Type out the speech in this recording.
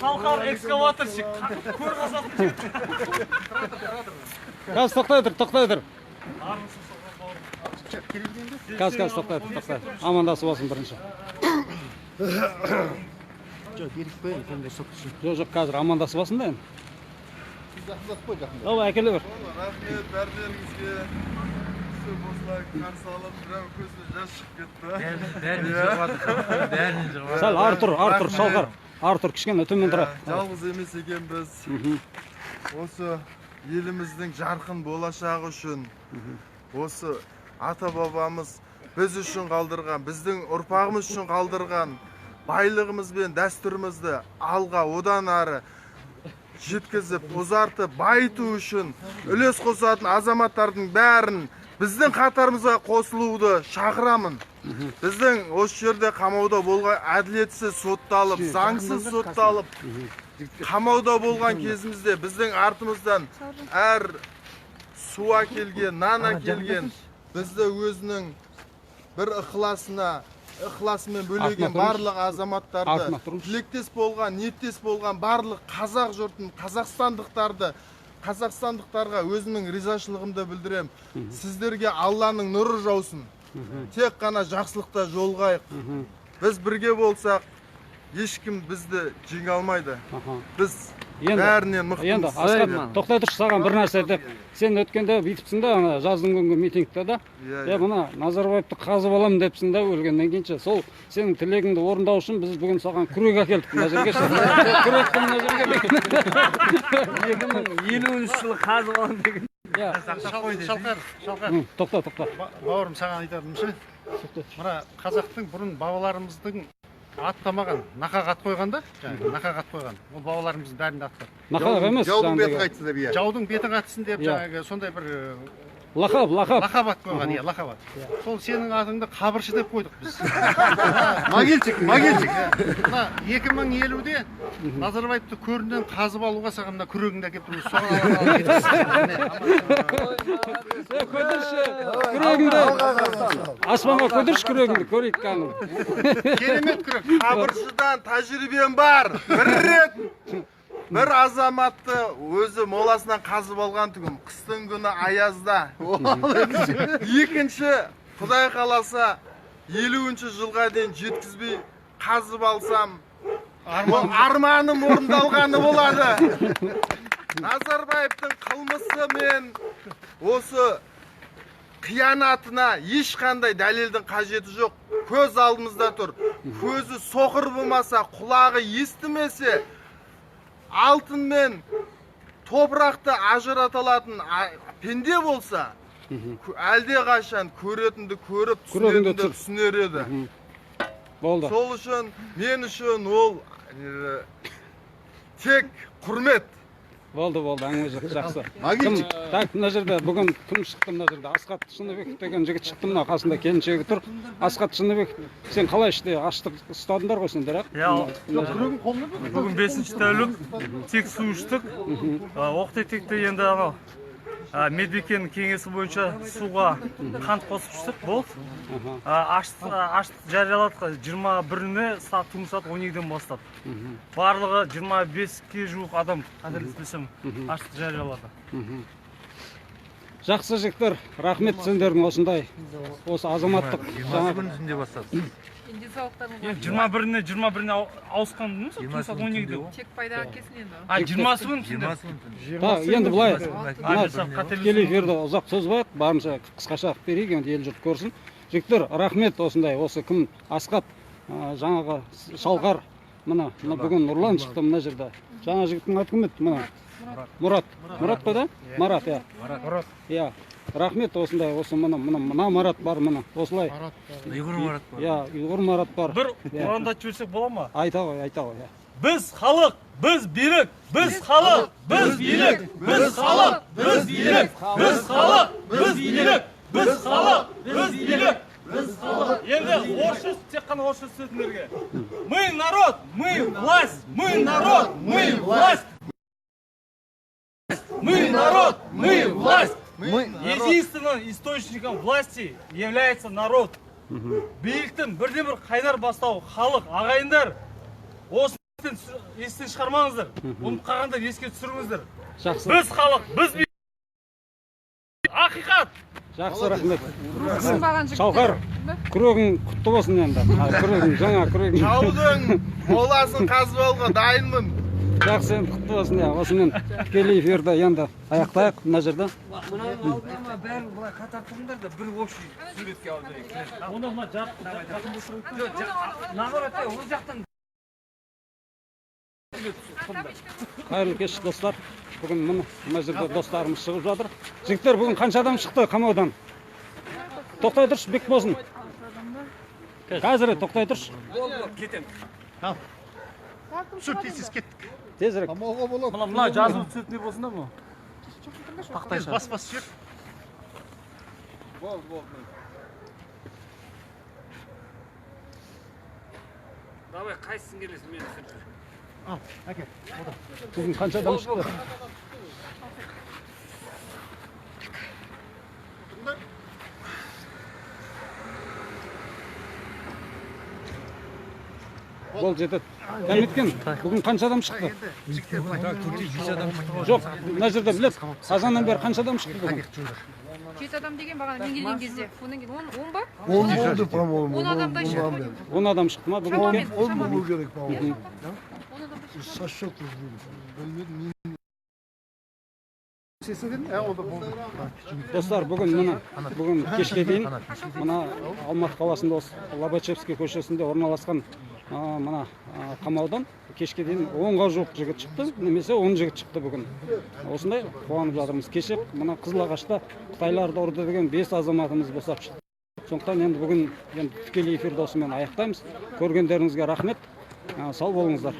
Шалқар экскаваторщик. Көр қазатын жігіт. Gaz to'xtay tur. Gaz to'xtay tur. Amandasib olsin birinchi. Yo'q, hozir amandasib olsin-da endi. Davay, akelaver. Rahmet, berdiğinizge. Bozlar karşı alıp bir gözü yaş çıktı. Sal Artur, Şalqar. Artur kichkina төмен тұра. Жалғыз емес екенбіз. Осы еліміздің жарқын болашағы үшін, осы ата бабамыз біз үшін қалдырған, біздің ұрпағымыз үшін қалдырған байлығымыз бен дәстүрімізді алға одан ары жеткізіп, ұзартып, байыту үшін үлес қосатын азаматтардың бәрін біздің қатарымызға қосылуды шақырамын. Біздің осы жерде қамауда болған әділетсіз сотталып, заңсыз сотталып, қамауда болған кезімізде біздің артымыздан әр су әкелген, нан әкелген, бізді өзінің бір ықыласымен бөлеген барлық азаматтарды, тілектес болған, ниеттес болған барлық қазақ жұртын, қазақстандықтарға өзімнің ризашылығымды білдірем. Сіздерге Алланың нұры жаусын. Тек қана жақсылықта жолғайық. Біз бірге болсақ, ешкім бізді жеңе алмайды. Біз бәрінен мықтымыз. Асқат, тоқтай тұршы, саған бір нәрсе деп. Сен өткенде бүйтіпсің да, жаздың күнгі митингте да. Мына Назарбаевты қазып аламын депсің да, өлгеннен кейінше. Сол сенің тілегіңді орындау үшін біз бүгін саған күрек әкелдік мына жерге. Күректі мына жерге. 2050 жылы қазып аламын деген. Шалқар. Тоқта. Бауырым, саған айтарымшы. Мына қазақтың бұрын бабаларымыздың аттамаған, нақақ ат қойған да, нақақ ат қойған. Ол бабаларымыздың бәрінде ат бар. Нақақ емес. Жаудың беті қайтсын деп, жаудың беті қайтсын деп, сондай бір лақап ат қойған, лақап ат. Сол сенің атыңды қабыршы деп қойдық біз. Могильчик. Мына 2050-де Назарбаевты көрінен қазып алуға саған мына күрегіңді әкеп тұрмыз. Көдірші, күрегіңді. Аспанға көдірші күрегіңді, көрейік кәнім. Керемет күрек. Қабыршыдан тәжірибем бар. Бір рет бір азаматты өзі моласынан қазып алған түгім. Қыстың күні аязда. Екінші, Құдай қаласа, 50-ші жылға дейін жеткізбей қазып алсам, арманым орындалғаны болады. Назарбаевтың қылмысы мен осы қиянатына ешқандай дәлелдің қажеті жоқ. Көз алдымызда тұр. Көзі соқыр болмаса, құлағы естімесе, алтын мен топырақты ажырата алатын пенде болса, әлде қашан көретінді көріп, түсінетінді түсінер еді. Болды. Сол үшін, мен үшін ол тек құрмет. Болды, әңгіме жақсы. Так, мына жерде бүгін кім шықты мына жерде? Асқат Шыныбеков деген жігіт шықты, мына қасында келіншегі тұр. Асқат Шыныбеков, сен қалай іште аштық ұстадыңдар ғой сендер, Бүгін 5-ші тәулік тек су іштік. Оқта-текте енді анау Медбекенің кеңесі бойынша суға қант қосып іштік, болды. Аштық жарияладық 21-іне түнгі сағат 12-ден бастап. Барлығы 25-ке жуық адам қателеспесем аштық жариялады. Жақсы жігіттер, рахмет сендердің осындай. Осы азаматтық 20-сінде бастады. 21-іне ауысқан дейміз, түнгі сағат 12-де. Тек пайдаға келсін енді. 20-сы күн сендер. Енді бұлай, тікелей эфирді ұзақ созбайық, барынша қысқаша берейік, енді ел жұрт көрсін. Жігіттер, рахмет осындай, осы кім Асқат, жаңағы Шалқар, мына бүгін Нұрлан шықты мына жерде. Жаңа жігіттің аты кім еді? Мына Мұрат қой да? Марат, рахмет осындай, осы мына Марат бар, мына осылай. Ұйғыр Марат бар. Ұйғыр Марат бар. Бір ұрандат жөлсек бола ма? Айта ғой. Біз халық, біз билік, біз халық, біз билік, біз халық, біз билік, біз халық, біз билік, біз халық, біз билік, біз халық. Енді орысша, тек қана орысша сөздерге. Мы народ, мы власть, мы народ, мы власть. Мы народ, мы власть. Единственным источником власти является народ. Биліктің бірден бір қайнар бастау халық, ағайындар. Осы естен шығармаңыздар. Ұмытып қалғандар еске түсіріңіздер. Жақсы. Біз халық, біз ақиқат. Жақсы, рахмет. Сынбаған жігіттер. Шалқар, күрегің құтты болсын енді. Күрегің, жаңа күрегің. Жаудың моласын қазып алуға дайынмын. Жақсы, енді құтты болсын. Осымен тікелей эфирді енді аяқтайық мына жерде. Мына алдыма бәрін былай қатар тұрыңдар да бір общий суретке алайық. Оны мына жақын болсын. Наоборот, ол жақтан Қайырлы кеш достар. Бүгін мына жерде достарымыз шығып жатыр. Жігіттер, бүгін қанша адам шықты қамаудан? Тоқтай тұршы, бек болсын. Қазір тоқтай тұршы. кетем. Түсір, тез кеттік. Тезірек. Мына жазу цветный болсын да бұл. Тез бас жер. Давай, қайсысын келесің мен түсіріп. Әке. Бүгін қанша адам шықты? Бол жетеді. Кәметкен, бүгін қанша адам шықты? Жоқ, мына жерде білет. Қазаннан бері қанша адам шықты бүгін? 7 адам деген бағана мен келген кезде. Онан кейін 10 ба? 10 oldu по-моему. 10 адамдай шығады. 10 адам шықты ма бүгін? Шамамен. 10 mu gerek по-моему? 10 адамдай шығады. Saç çok uzun. Ол да болды. Достар, бүгін кешке дейін мына Алматы қаласында осы Лобачевский көшесінде орналасқан мына қамаудан кешке дейін 10-ға жуық жігіт шықты, немесе 10 жігіт шықты бүгін. Осындай қуанып жатырмыз. Кеше мына Қызылағашта Қытайларды ұрды деген 5 азаматымыз босап шықты. Сондықтан енді бүгін тікелей эфирді осымен аяқтаймыз. Көргендеріңізге рахмет. Сау болыңыздар.